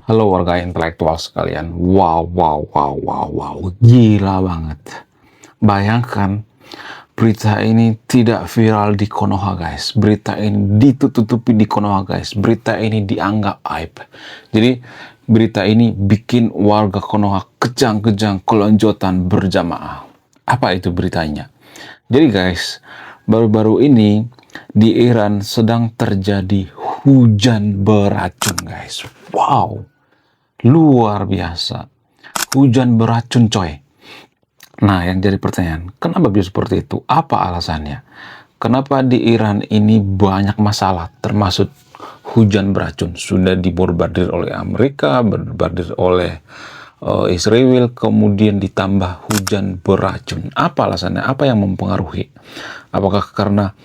Halo warga intelektual sekalian. Wow, wow, wow, wow, wow. Gila banget. Bayangkan berita ini tidak viral di Konoha, guys. Berita ini ditutupi di Konoha, guys. Berita ini dianggap aib. Jadi berita ini bikin warga Konoha kejang-kejang kelonjotan berjamaah. Apa itu beritanya? Jadi guys, baru-baru ini di Iran sedang terjadi hujan beracun, guys. Wow, luar biasa. Hujan beracun, coy. Nah, yang jadi pertanyaan, kenapa bisa seperti itu? Apa alasannya? Kenapa di Iran ini banyak masalah, termasuk hujan beracun? Sudah dibombardir oleh Amerika, bombardir oleh Israel, kemudian ditambah hujan beracun. Apa alasannya? Apa yang mempengaruhi? Apakah karena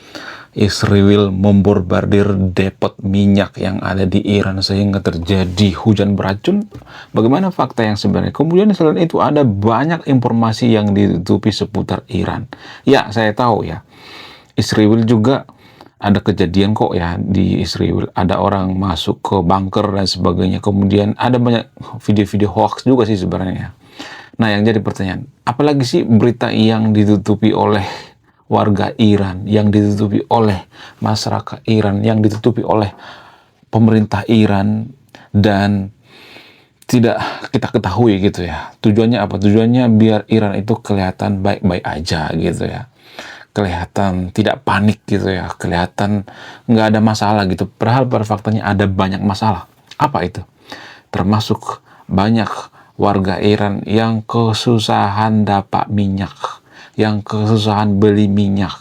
Israel membombardir depot minyak yang ada di Iran sehingga terjadi hujan beracun? Bagaimana fakta yang sebenarnya? Kemudian selain itu ada banyak informasi yang ditutupi seputar Iran. Ya, saya tahu ya. Israel juga ada kejadian kok ya di Israel. Ada orang masuk ke bunker dan sebagainya. Kemudian ada banyak video-video hoax juga sih sebenarnya. Nah, yang jadi pertanyaan, apalagi sih berita yang ditutupi oleh warga Iran, yang ditutupi oleh masyarakat Iran, yang ditutupi oleh pemerintah Iran, dan tidak kita ketahui gitu ya. Tujuannya apa? Tujuannya biar Iran itu kelihatan baik-baik aja gitu ya. Kelihatan tidak panik gitu ya. Kelihatan nggak ada masalah gitu. Padahal pada faktanya ada banyak masalah. Apa itu? Termasuk banyak warga Iran yang kesusahan dapat minyak, yang kesusahan beli minyak,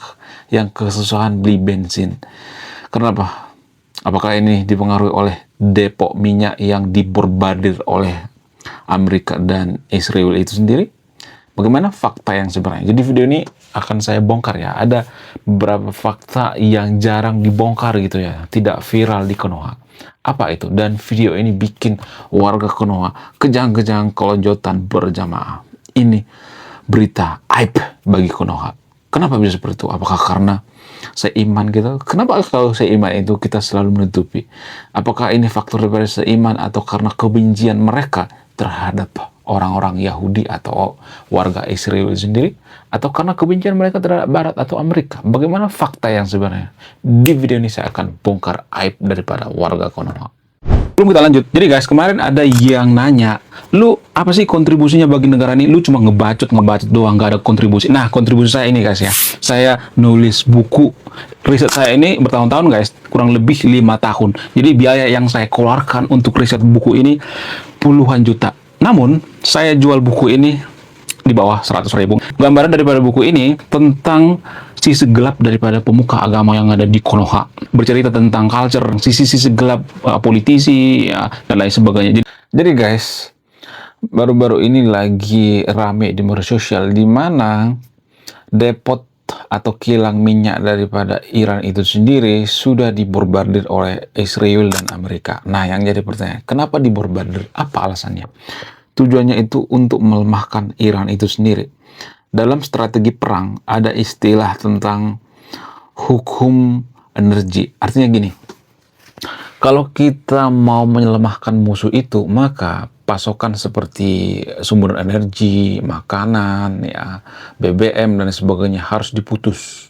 yang kesusahan beli bensin. Kenapa? Apakah ini dipengaruhi oleh depot minyak yang dibombardir oleh Amerika dan Israel itu sendiri? Bagaimana fakta yang sebenarnya? Jadi video ini akan saya bongkar ya. Ada beberapa fakta yang jarang dibongkar gitu ya. Tidak viral di Konoha. Apa itu? Dan video ini bikin warga Konoha kejang-kejang kelonjotan berjamaah. Ini berita aib bagi Konoha. Kenapa bisa seperti itu? Apakah karena seiman gitu? Kenapa kalau seiman itu kita selalu menutupi? Apakah ini faktor daripada seiman atau karena kebencian mereka terhadap orang-orang Yahudi atau warga Israel sendiri? Atau karena kebencian mereka terhadap Barat atau Amerika? Bagaimana fakta yang sebenarnya? Di video ini saya akan bongkar aib daripada warga Konoha. Belum kita lanjut. Jadi guys, kemarin ada yang nanya, lu apa sih kontribusinya bagi negara ini? Lu cuma ngebacot doang, nggak ada kontribusi. Nah, kontribusi saya ini guys ya, saya nulis buku. Riset saya ini bertahun-tahun guys, kurang lebih 5 tahun. Jadi biaya yang saya keluarkan untuk riset buku ini puluhan juta. Namun, saya jual buku ini di bawah 100.000. Gambaran daripada buku ini tentang sisi gelap daripada pemuka agama yang ada di Konoha. Bercerita tentang culture, sisi-sisi gelap politisi, ya, dan lain sebagainya. Jadi guys, baru-baru ini lagi rame di media sosial di mana depot atau kilang minyak daripada Iran itu sendiri sudah dibombardir oleh Israel dan Amerika. Nah, yang jadi pertanyaan, kenapa dibombardir? Apa alasannya? Tujuannya itu untuk melemahkan Iran itu sendiri. Dalam strategi perang ada istilah tentang hukum energi. Artinya gini, kalau kita mau melemahkan musuh itu, maka pasokan seperti sumber energi, makanan, ya, BBM dan sebagainya harus diputus.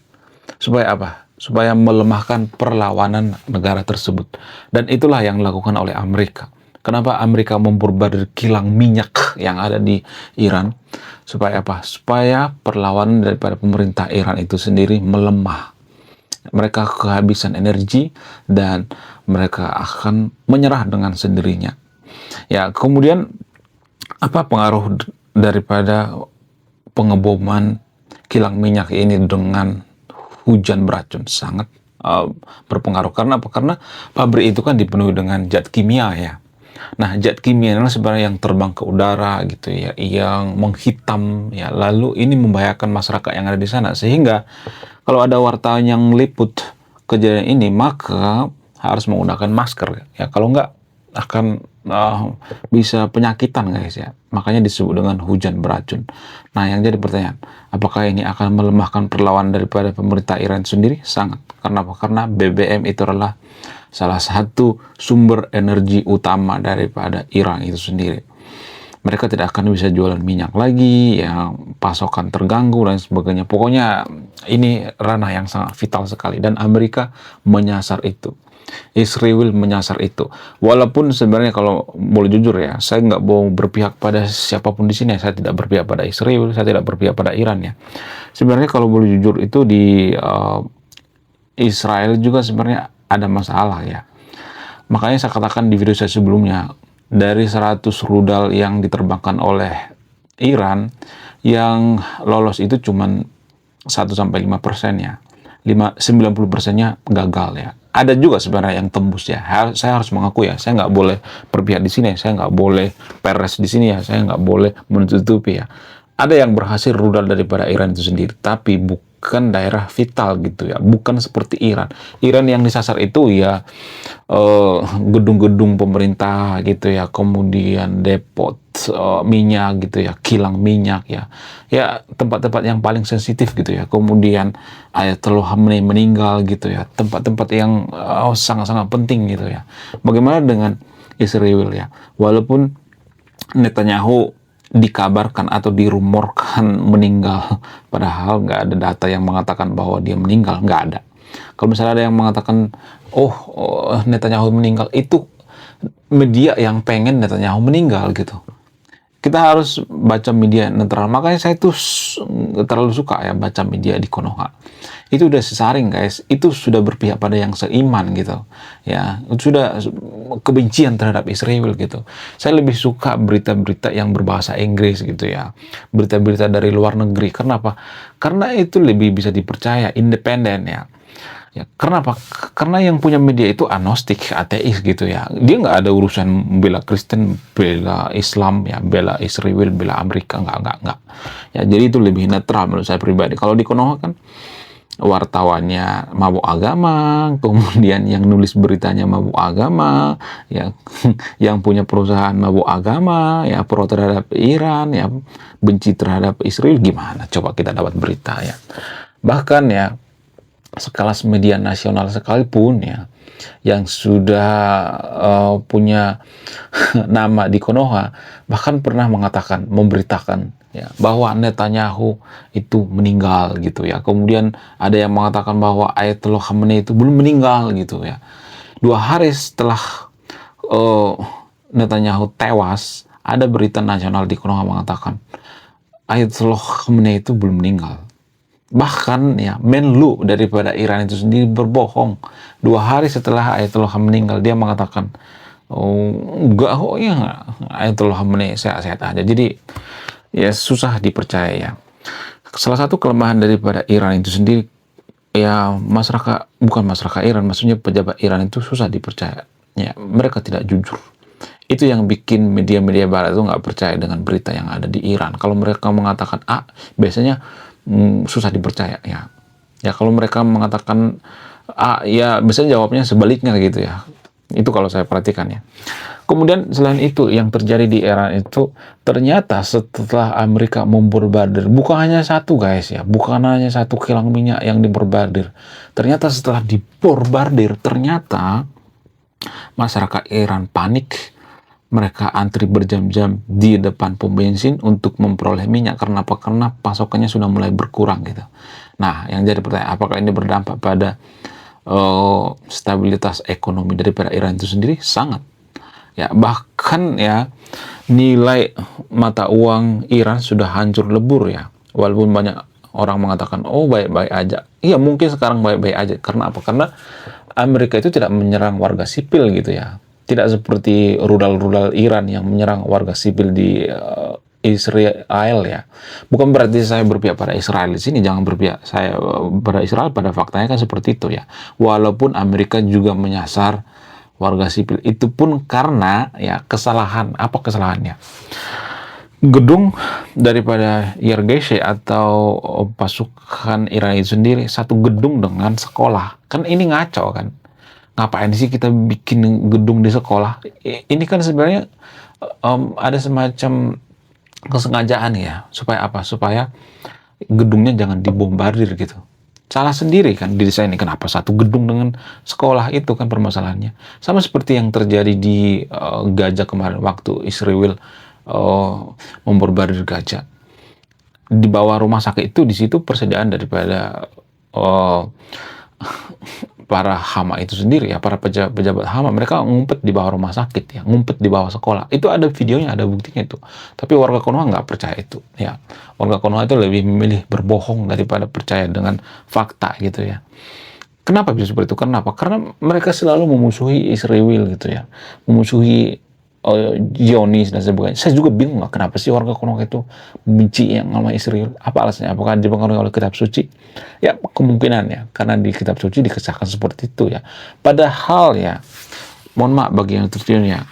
Supaya apa? Supaya melemahkan perlawanan negara tersebut. Dan itulah yang dilakukan oleh Amerika. Kenapa Amerika membombardir kilang minyak yang ada di Iran? Supaya apa? Supaya perlawanan daripada pemerintah Iran itu sendiri melemah. Mereka kehabisan energi dan mereka akan menyerah dengan sendirinya. Ya, kemudian apa pengaruh daripada pengeboman kilang minyak ini dengan hujan beracun? Sangat berpengaruh. Karena apa? Karena pabrik itu kan dipenuhi dengan zat kimia ya. Nah, zat kimia adalah sebenarnya yang terbang ke udara gitu ya, yang menghitam ya. Lalu ini membahayakan masyarakat yang ada di sana, sehingga kalau ada wartawan yang meliput kejadian ini, maka harus menggunakan masker ya. Kalau enggak akan bisa penyakitan guys ya. Makanya disebut dengan hujan beracun. Nah, yang jadi pertanyaan, apakah ini akan melemahkan perlawanan daripada pemerintah Iran sendiri? Sangat. Karena apa? Karena BBM itu adalah salah satu sumber energi utama daripada Iran itu sendiri. Mereka tidak akan bisa jualan minyak lagi, ya pasokan terganggu dan sebagainya. Pokoknya ini ranah yang sangat vital sekali dan Amerika menyasar itu. Israel menyasar itu. Walaupun sebenarnya kalau boleh jujur ya, saya nggak mau berpihak pada siapapun di sini. Saya tidak berpihak pada Israel, saya tidak berpihak pada Iran ya. Sebenarnya kalau boleh jujur itu di Israel juga sebenarnya ada masalah ya. Makanya saya katakan di video saya sebelumnya, dari 100 rudal yang diterbangkan oleh Iran, yang lolos itu cuma 1-5% ya. 90%-nya gagal ya. Ada juga sebenarnya yang tembus ya. Saya harus mengaku ya, saya nggak boleh berpihak di sini, saya nggak boleh peres di sini ya, saya nggak boleh menutupi ya. Ada yang berhasil rudal daripada Iran itu sendiri, tapi bukan daerah vital gitu ya, bukan seperti Iran. Iran yang disasar itu ya gedung-gedung pemerintah gitu ya, kemudian depot minyak gitu ya, kilang minyak ya, ya tempat-tempat yang paling sensitif gitu ya. Kemudian Ayatollah Khamenei meninggal gitu ya, tempat-tempat yang sangat-sangat penting gitu ya. Bagaimana dengan Israel ya? Walaupun Netanyahu dikabarkan atau dirumorkan meninggal, padahal nggak ada data yang mengatakan bahwa dia meninggal, nggak ada. Kalau misalnya ada yang mengatakan, Netanyahu meninggal, itu media yang pengen Netanyahu meninggal gitu. Kita harus baca media netral. Makanya saya tuh terlalu suka ya baca media di Konoha. Itu udah sesaring guys, itu sudah berpihak pada yang seiman gitu. Ya, itu sudah kebencian terhadap Israel gitu. Saya lebih suka berita-berita yang berbahasa Inggris gitu ya. Berita-berita dari luar negeri. Kenapa? Karena itu lebih bisa dipercaya, independen ya. Ya, kenapa? Karena yang punya media itu agnostik, ateis gitu ya. Dia nggak ada urusan bela Kristen, bela Islam, ya, bela Israel, bela Amerika, nggak. Ya, jadi itu lebih netral menurut saya pribadi. Kalau di Konoha kan wartawannya mabuk agama, kemudian yang nulis beritanya mabuk agama, ya, yang punya perusahaan mabuk agama, ya pro terhadap Iran, ya benci terhadap Israel, gimana? Coba kita dapat berita ya. Bahkan ya sekelas media nasional sekalipun ya yang sudah punya nama di Konoha bahkan pernah mengatakan, memberitakan ya bahwa Netanyahu itu meninggal gitu ya. Kemudian ada yang mengatakan bahwa Ayatollah Khamenei itu belum meninggal gitu ya. 2 hari setelah Netanyahu tewas, ada berita nasional di Konoha mengatakan Ayatollah Khamenei itu belum meninggal. Bahkan ya Menlu daripada Iran itu sendiri berbohong. 2 hari setelah Ayatollah Khamenei meninggal, dia mengatakan, enggak, ya Ayatollah Khamenei sehat-sehat aja. Jadi ya susah dipercaya ya. Salah satu kelemahan daripada Iran itu sendiri ya bukan masyarakat Iran, maksudnya pejabat Iran itu susah dipercaya. Ya, mereka tidak jujur. Itu yang bikin media-media barat itu nggak percaya dengan berita yang ada di Iran. Kalau mereka mengatakan A, biasanya susah dipercaya ya. Ya kalau mereka mengatakan A, ya biasanya jawabnya sebaliknya gitu ya. Itu kalau saya perhatikan ya. Kemudian selain itu yang terjadi di Iran itu ternyata setelah Amerika membombardir, bukan hanya satu guys ya, bukan hanya satu kilang minyak yang dibombardir. Ternyata setelah dibombardir, ternyata masyarakat Iran panik. Mereka antri berjam-jam di depan pom bensin untuk memperoleh minyak. Karena apa? Karena pasokannya sudah mulai berkurang gitu. Nah, yang jadi pertanyaan, apakah ini berdampak pada stabilitas ekonomi daripada Iran itu sendiri? Sangat. Ya, bahkan ya nilai mata uang Iran sudah hancur lebur ya. Walaupun banyak orang mengatakan, oh baik-baik aja. Iya, mungkin sekarang baik-baik aja. Karena apa? Karena Amerika itu tidak menyerang warga sipil gitu ya. Tidak seperti rudal-rudal Iran yang menyerang warga sipil di Israel ya. Bukan berarti saya berpihak pada Israel di sini, jangan berpihak saya pada Israel, pada faktanya kan seperti itu ya. Walaupun Amerika juga menyasar warga sipil, itu pun karena ya kesalahan. Apa kesalahannya? Gedung daripada IRGC atau pasukan Iran itu sendiri, satu gedung dengan sekolah. Kan ini ngaco kan. Ngapain sih kita bikin gedung di sekolah? Ini kan sebenarnya ada semacam kesengajaan ya. Supaya apa? Supaya gedungnya jangan dibombardir gitu. salah sendiri kan didesainnya. Kenapa satu gedung dengan sekolah, itu kan permasalahannya. Sama seperti yang terjadi di Gaza kemarin waktu Israel memborbardir Gaza. Di bawah rumah sakit itu, di situ persediaan daripada para hama itu sendiri ya, para pejabat hama, mereka ngumpet di bawah rumah sakit ya, ngumpet di bawah sekolah. Itu ada videonya, ada buktinya itu. Tapi warga Konoha nggak percaya itu ya. Warga Konoha itu lebih memilih berbohong daripada percaya dengan fakta gitu ya. Kenapa bisa seperti itu? Kenapa? Karena mereka selalu memusuhi Israel gitu ya, memusuhi Zionis dan sebagainya. Saya juga bingung lah, kenapa sih warga Konoha itu benci yang nama Israel? Apa alasannya? Apakah dipengaruhi oleh kitab suci? Ya kemungkinan ya, karena di kitab suci dikisahkan seperti itu ya. Padahal ya, mohon maaf bagi yang tertidur ya,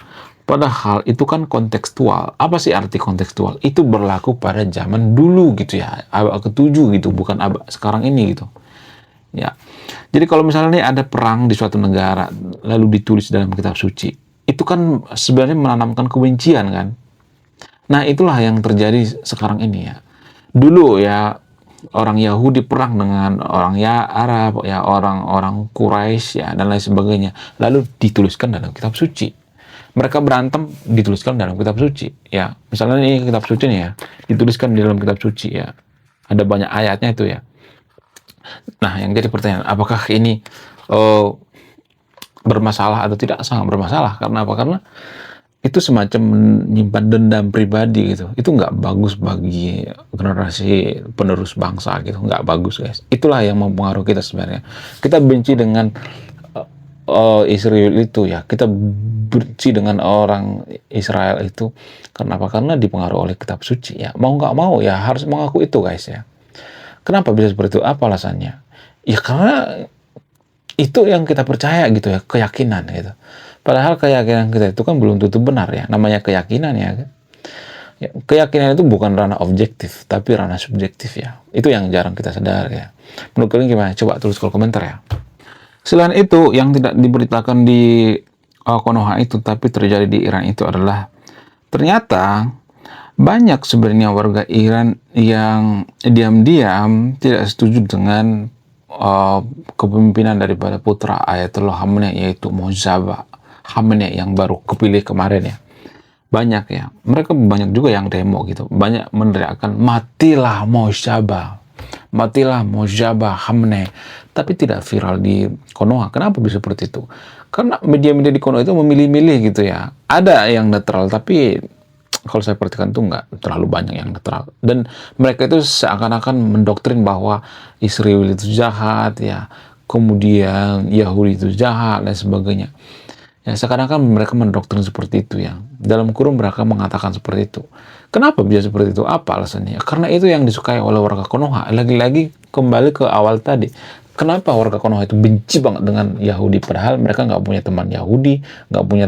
padahal itu kan kontekstual. Apa sih arti kontekstual? Itu berlaku pada zaman dulu gitu ya, abad ke-7 gitu, bukan abad sekarang ini gitu. Ya. Jadi kalau misalnya nih ada perang di suatu negara lalu ditulis dalam kitab suci, itu kan sebenarnya menanamkan kebencian kan. Nah, itulah yang terjadi sekarang ini ya. Dulu ya orang Yahudi perang dengan orang ya Arab, ya orang-orang Quraisy ya dan lain sebagainya. Lalu dituliskan dalam kitab suci. Mereka berantem dituliskan dalam kitab suci ya. Misalnya ini kitab suci nih ya, dituliskan di dalam kitab suci ya. Ada banyak ayatnya itu ya. Nah, yang jadi pertanyaan, apakah ini bermasalah atau tidak? Sangat bermasalah. Karena apa? Karena itu semacam menyimpan dendam pribadi gitu. Itu nggak bagus bagi generasi penerus bangsa gitu. Nggak bagus, guys. Itulah yang mempengaruhi kita sebenarnya. Kita benci dengan Israel itu ya. Kita benci dengan orang Israel itu. Kenapa? Karena dipengaruhi oleh kitab suci ya. Mau nggak mau ya harus mengaku itu, guys ya. Kenapa bisa seperti itu? Apa alasannya? Ya karena itu yang kita percaya gitu ya, keyakinan gitu. Padahal keyakinan kita itu kan belum tentu benar ya, namanya keyakinan ya. Ya, keyakinan itu bukan ranah objektif, tapi ranah subjektif ya. Itu yang jarang kita sadar ya. Menurut kalian gimana? Coba tulis kolom komentar ya. Selain itu, yang tidak diberitakan di Konoha itu, tapi terjadi di Iran itu adalah ternyata banyak sebenarnya warga Iran yang diam-diam tidak setuju dengan kepemimpinan daripada putra Ayatollah Khamenei, yaitu Mojtaba Khamenei yang baru kepilih kemarin ya. Banyak ya, mereka banyak juga yang demo gitu, banyak meneriakkan matilah Mojtaba, matilah Mojtaba Khamenei, tapi tidak viral di Konoha. Kenapa bisa seperti itu? Karena media-media di Konoha itu memilih-milih gitu ya. Ada yang netral, tapi kalau saya perhatikan tuh nggak terlalu banyak yang netral. Dan mereka itu seakan-akan mendoktrin bahwa Israel itu jahat ya, kemudian Yahudi itu jahat dan sebagainya. Ya seakan-akan mereka mendoktrin seperti itu ya. Dalam kurung mereka mengatakan seperti itu. Kenapa bisa seperti itu? Apa alasannya? Karena itu yang disukai oleh warga Konoha. Lagi-lagi kembali ke awal tadi. Kenapa warga Konoha itu benci banget dengan Yahudi? Padahal mereka nggak punya teman Yahudi, nggak punya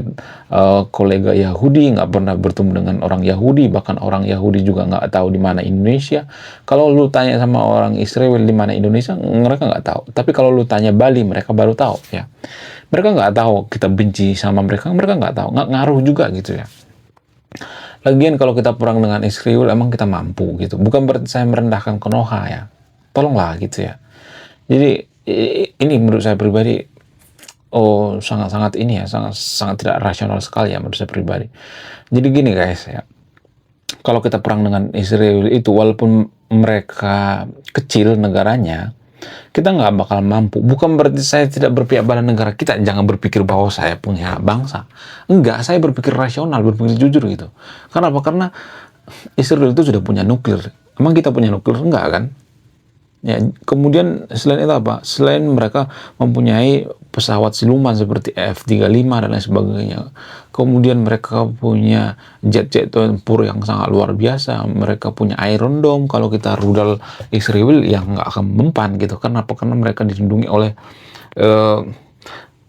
kolega Yahudi, nggak pernah bertemu dengan orang Yahudi, bahkan orang Yahudi juga nggak tahu di mana Indonesia. Kalau lu tanya sama orang Israel di mana Indonesia, mereka nggak tahu. Tapi kalau lu tanya Bali, mereka baru tahu ya. Mereka nggak tahu kita benci sama mereka nggak tahu, nggak ngaruh juga gitu ya. Lagian kalau kita perang dengan Israel, emang kita mampu gitu. Bukan berarti saya merendahkan Konoha ya. Tolonglah gitu ya. Jadi ini menurut saya pribadi sangat-sangat ini ya, sangat tidak rasional sekali ya menurut saya pribadi. Jadi gini guys ya, kalau kita perang dengan Israel itu walaupun mereka kecil negaranya, kita nggak bakal mampu. Bukan berarti saya tidak berpihak pada negara kita. Jangan berpikir bahwa saya punya bangsa. Enggak, saya berpikir rasional, berpikir jujur gitu. Karena apa? Karena Israel itu sudah punya nuklir. Emang kita punya nuklir? Enggak kan? Ya, kemudian selain itu apa? Selain mereka mempunyai pesawat siluman seperti F-35 dan lain sebagainya. Kemudian mereka punya jet-jet tempur yang sangat luar biasa. Mereka punya Iron Dome. Kalau kita rudal Israel yang nggak akan mempan gitu. Kenapa? Karena mereka dilindungi oleh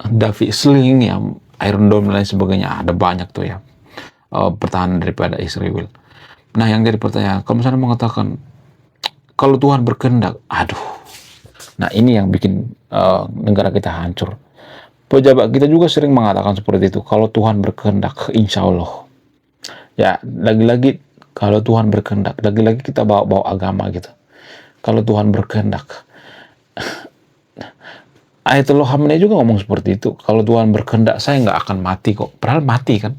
David Sling yang Iron Dome dan lain sebagainya. Ada banyak tuh ya pertahanan daripada Israel. Nah yang jadi pertanyaan, kalau misalnya mengatakan kalau Tuhan berkehendak, aduh. Nah ini yang bikin negara kita hancur. Pejabat kita juga sering mengatakan seperti itu. Kalau Tuhan berkehendak, insya Allah. Ya lagi-lagi kalau Tuhan berkehendak, lagi-lagi kita bawa-bawa agama gitu. Kalau Tuhan berkehendak, Ayatollah Khamenei juga ngomong seperti itu. Kalau Tuhan berkehendak, saya nggak akan mati kok. Padahal mati kan.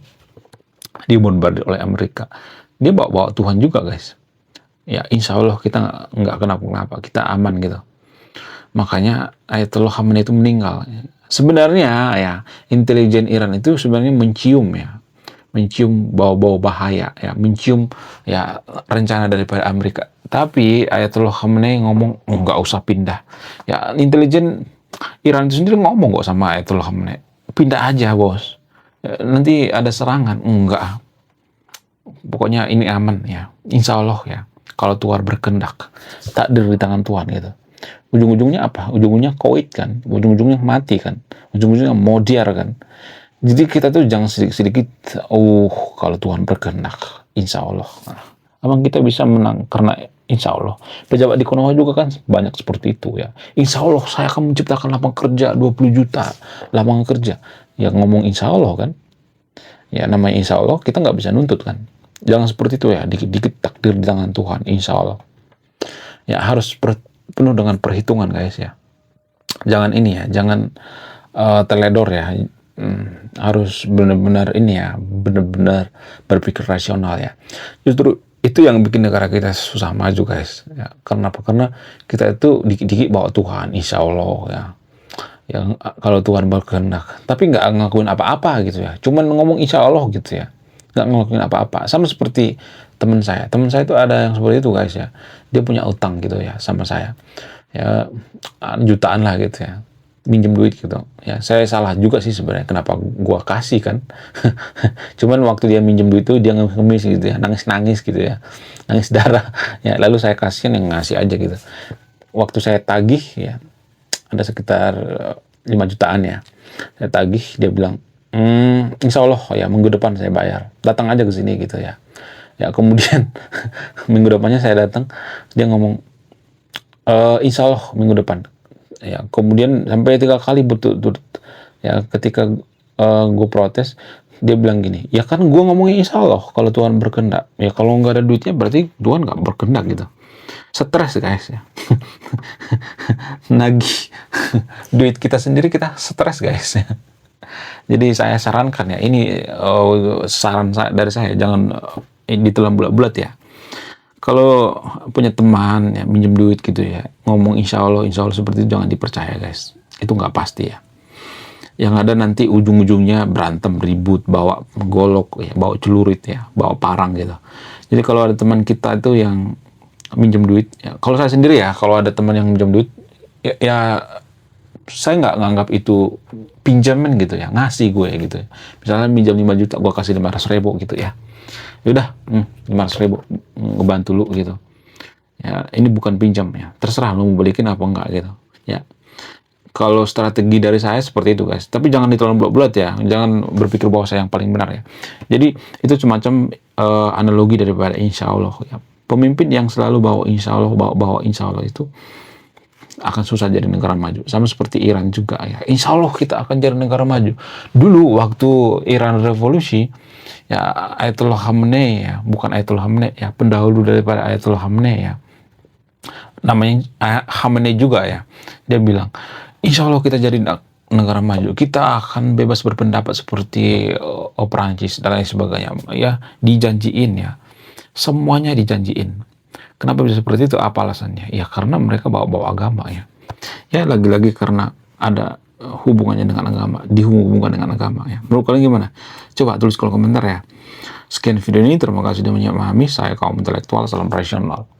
Dibombardir oleh Amerika. Dia bawa Tuhan juga, guys. Ya, insya Allah kita nggak kenapa-kenapa. Kita aman gitu. Makanya Ayatollah Khamenei itu meninggal. Sebenarnya ya, intelijen Iran itu sebenarnya mencium bau-bau bahaya, ya, mencium ya rencana daripada Amerika. Tapi Ayatollah Khamenei ngomong, oh, nggak usah pindah. Ya, intelijen Iran itu sendiri ngomong kok sama Ayatollah Khamenei, pindah aja bos. Ya, nanti ada serangan, enggak. Pokoknya ini aman ya, insya Allah ya. Kalau Tuhan berkehendak, takdir di tangan Tuhan gitu. Ujung-ujungnya apa? Ujung-ujungnya koit kan, ujung-ujungnya mati kan, ujung-ujungnya modiar kan. Jadi kita tuh jangan sedikit-sedikit, kalau Tuhan berkehendak, insya Allah. Nah, emang kita bisa menang karena insya Allah. Pejabat di Konoha juga kan banyak seperti itu ya. Insya Allah saya akan menciptakan lapangan kerja 20 juta lapangan kerja. Ya ngomong insya Allah kan. Ya namanya insya Allah kita nggak bisa nuntut kan. Jangan seperti itu ya. Dikit-dikit takdir di tangan Tuhan, insya Allah. Ya harus penuh dengan perhitungan guys ya. Jangan ini ya, jangan teledor ya. Harus benar-benar ini ya, benar-benar berpikir rasional ya. Justru itu yang bikin negara kita susah maju guys ya. Karena apa? Karena kita itu dikit-dikit bawa Tuhan, insya Allah ya. Yang kalau Tuhan berkehendak, tapi nggak ngakuin apa-apa gitu ya. Cuman ngomong insya Allah gitu ya, nggak ngelakuin apa-apa. Sama seperti teman saya itu ada yang seperti itu guys ya. Dia punya utang gitu ya sama saya ya, jutaan lah gitu ya, minjem duit gitu ya. Saya salah juga sih sebenarnya, kenapa gua kasih kan. Cuman waktu dia minjem duit itu dia ngemis gitu ya, nangis gitu ya, nangis darah ya. Lalu saya kasihin, yang ngasih aja gitu. Waktu saya tagih ya, ada sekitar 5 jutaan ya, saya tagih. Dia bilang, insya Allah ya minggu depan saya bayar, datang aja ke sini gitu ya. Ya kemudian minggu depannya saya datang, dia ngomong, insya Allah minggu depan. Ya kemudian sampai 3 kali berturut-turut ya. Ketika gue protes, dia bilang gini, ya kan gue ngomongin insya Allah kalau Tuhan berkehendak. Ya kalau nggak ada duitnya berarti Tuhan nggak berkehendak gitu. Stres guys ya. Nagih duit kita sendiri, kita stres guys ya. Jadi saya sarankan ya, ini saran dari saya, jangan ditelan bulat-bulat ya. Kalau punya teman ya minjem duit gitu ya, ngomong insya Allah seperti itu jangan dipercaya guys. Itu nggak pasti ya. Yang ada nanti ujung-ujungnya berantem, ribut, bawa golok ya, bawa celurit ya, bawa parang gitu. Jadi kalau ada teman kita itu yang minjem duit ya, kalau saya sendiri ya, kalau ada teman yang minjem duit ya saya nggak nganggap itu pinjaman gitu ya, ngasih gue gitu ya. Misalnya minjam 5 juta, gue kasih 500.000 gitu ya. Yaudah, 500.000 ngebantu lu gitu. Ya, ini bukan pinjam ya. Terserah lu mau balikin apa enggak gitu. Ya. Kalau strategi dari saya seperti itu guys. Tapi jangan ditelan bulat-bulat ya. Jangan berpikir bahwa saya yang paling benar ya. Jadi itu semacam analogi daripada insya Allah ya. Pemimpin yang selalu bawa insya Allah, bawa insya Allah itu akan susah jadi negara maju. Sama seperti Iran juga ya. Insya Allah kita akan jadi negara maju. Dulu waktu Iran revolusi ya, Ayatollah Khamenei ya, bukan Ayatollah Khamenei ya, pendahulu daripada Ayatollah Khamenei ya, namanya Khamenei juga ya. Dia bilang, insya Allah kita jadi negara maju, kita akan bebas berpendapat seperti Perancis dan lain sebagainya ya. Dijanjiin ya, semuanya dijanjiin. Kenapa bisa seperti itu? Apa alasannya? Ya karena mereka bawa agama ya. Ya lagi-lagi karena ada hubungannya dengan agama, dihubungkan dengan agama ya. Menurut kalian gimana? Coba tulis kolom komentar ya. Sekian video ini, terima kasih sudah memahami. Saya kaum intelektual, salam rasional.